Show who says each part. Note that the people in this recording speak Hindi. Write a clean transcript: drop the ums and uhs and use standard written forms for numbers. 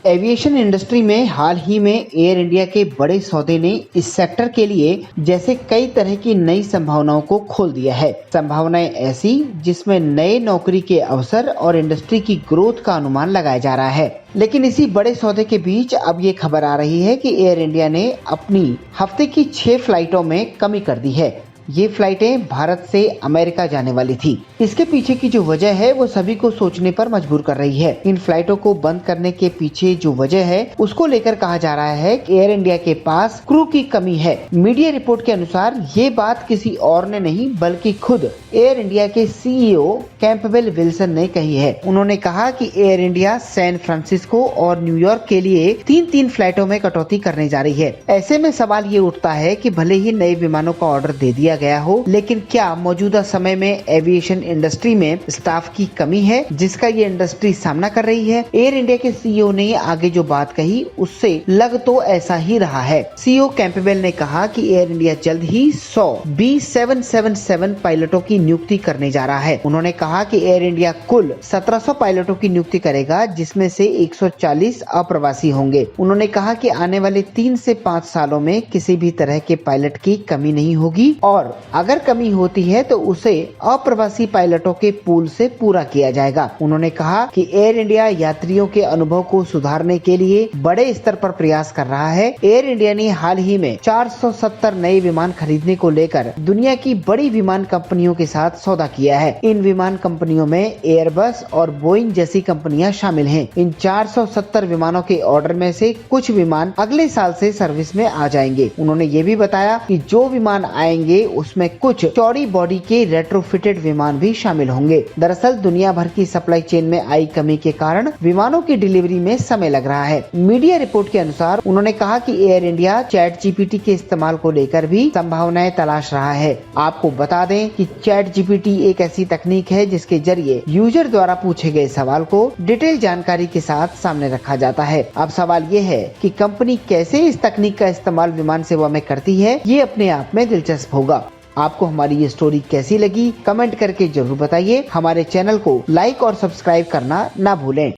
Speaker 1: एविएशन इंडस्ट्री में हाल ही में एयर इंडिया के बड़े सौदे ने इस सेक्टर के लिए जैसे कई तरह की नई संभावनाओं को खोल दिया है। संभावनाएं ऐसी जिसमें नए नौकरी के अवसर और इंडस्ट्री की ग्रोथ का अनुमान लगाया जा रहा है। लेकिन इसी बड़े सौदे के बीच अब ये खबर आ रही है कि एयर इंडिया ने अपनी हफ्ते की 6 फ्लाइटों में कमी कर दी है। ये फ्लाइटें भारत से अमेरिका जाने वाली थी। इसके पीछे की जो वजह है वो सभी को सोचने पर मजबूर कर रही है। इन फ्लाइटों को बंद करने के पीछे जो वजह है उसको लेकर कहा जा रहा है कि एयर इंडिया के पास क्रू की कमी है। मीडिया रिपोर्ट के अनुसार ये बात किसी और ने नहीं बल्कि खुद एयर इंडिया के सीईओ कैंपबेल विल्सन ने कही है। उन्होंने कहा कि एयर इंडिया सैन फ्रांसिस्को और न्यूयॉर्क के लिए 3-3 फ्लाइटों में कटौती करने जा रही है। ऐसे में सवाल ये उठता है कि भले ही नए विमानों का ऑर्डर दे दिया गया हो, लेकिन क्या मौजूदा समय में एविएशन इंडस्ट्री में स्टाफ की कमी है जिसका ये इंडस्ट्री सामना कर रही है। एयर इंडिया के सीईओ ने आगे जो बात कही उससे लग तो ऐसा ही रहा है। सीईओ कैंपबेल ने कहा कि एयर इंडिया जल्द ही 100 B777 पायलटों की नियुक्ति करने जा रहा है। उन्होंने कहा कि एयर इंडिया कुल 1700 पायलटों की नियुक्ति करेगा, जिसमें से 140 अप्रवासी होंगे। उन्होंने कहा कि आने वाले 3 से 5 सालों में किसी भी तरह के पायलट की कमी नहीं होगी और अगर कमी होती है तो उसे अप्रवासी पायलटों के पूल से पूरा किया जाएगा। उन्होंने कहा कि एयर इंडिया यात्रियों के अनुभव को सुधारने के लिए बड़े स्तर पर प्रयास कर रहा है। एयर इंडिया ने हाल ही में 470 नए विमान खरीदने को लेकर दुनिया की बड़ी विमान कंपनियों के साथ सौदा किया है। इन विमान कंपनियों में एयरबस और बोइंग जैसी कंपनियां शामिल हैं। इन 470 विमानों के ऑर्डर में से कुछ विमान अगले साल से सर्विस में आ जाएंगे। उन्होंने ये भी बताया कि जो विमान आएंगे उसमें कुछ चौड़ी बॉडी के रेट्रोफिटेड विमान भी शामिल होंगे। दरअसल दुनिया भर की सप्लाई चेन में आई कमी के कारण विमानों की डिलीवरी में समय लग रहा है। मीडिया रिपोर्ट के अनुसार उन्होंने कहा कि एयर इंडिया चैट जीपीटी के इस्तेमाल को लेकर भी संभावनाएं तलाश रहा है। आपको बता दें कि चैट जीपीटी एक ऐसी तकनीक है जिसके जरिए यूजर द्वारा पूछे गए सवाल को डिटेल जानकारी के साथ सामने रखा जाता है। अब सवाल ये है कि कंपनी कैसे इस तकनीक का इस्तेमाल विमान सेवा में करती है, ये अपने आप में दिलचस्प होगा। आपको हमारी ये स्टोरी कैसी लगी कमेंट करके जरूर बताइए। हमारे चैनल को लाइक और सब्सक्राइब करना ना भूलें।